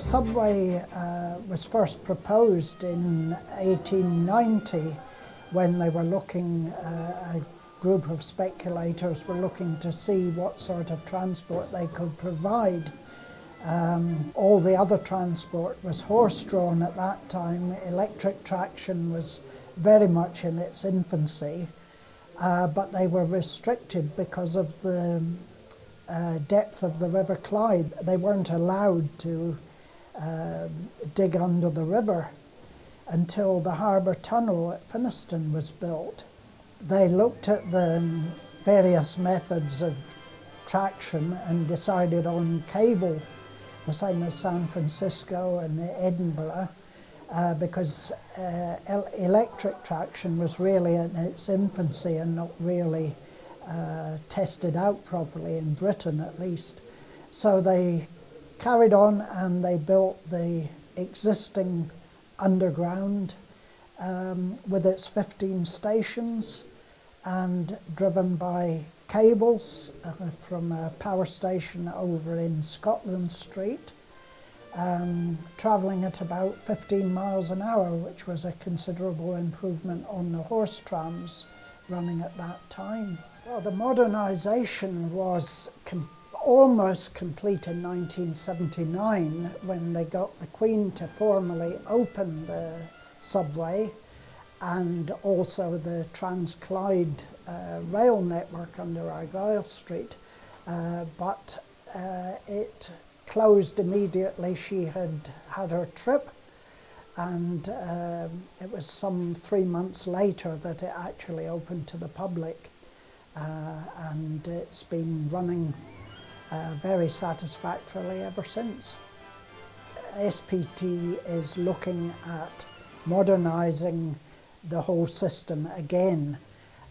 The subway was first proposed in 1890 when they were looking, a group of speculators were looking to see what sort of transport they could provide. All the other transport was horse-drawn at that time. Electric traction was very much in its infancy, but they were restricted because of the depth of the River Clyde. They weren't allowed to dig under the river until the harbour tunnel at Finnieston was built. They looked at the various methods of traction and decided on cable, the same as San Francisco and Edinburgh, because electric traction was really in its infancy and not really tested out properly, in Britain at least. So they carried on and they built the existing underground with its 15 stations and driven by cables from a power station over in Scotland Street, travelling at about 15 miles an hour, which was a considerable improvement on the horse trams running at that time. Well, the modernisation was almost complete in 1979 when they got the Queen to formally open the subway and also the Trans-Clyde rail network under Argyle Street, but it closed immediately. She had had her trip, and it was some 3 months later that it actually opened to the public, and it's been running very satisfactorily ever since. SPT is looking at modernising the whole system again.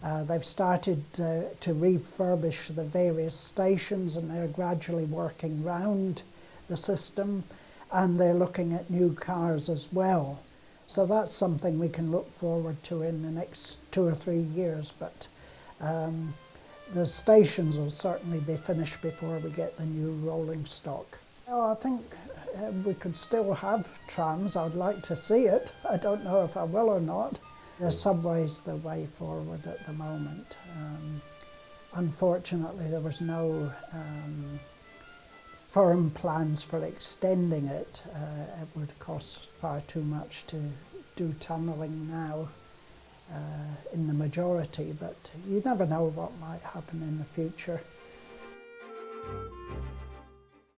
They've started to refurbish the various stations, and they're gradually working round the system, and they're looking at new cars as well. So that's something we can look forward to in the next 2 or 3 years, but the stations will certainly be finished before we get the new rolling stock. I think we could still have trams. I'd like to see it. I don't know if I will or not. The subway's the way forward at the moment. Unfortunately, there was no firm plans for extending it. It would cost far too much to do tunnelling now in the majority, but you never know what might happen in the future.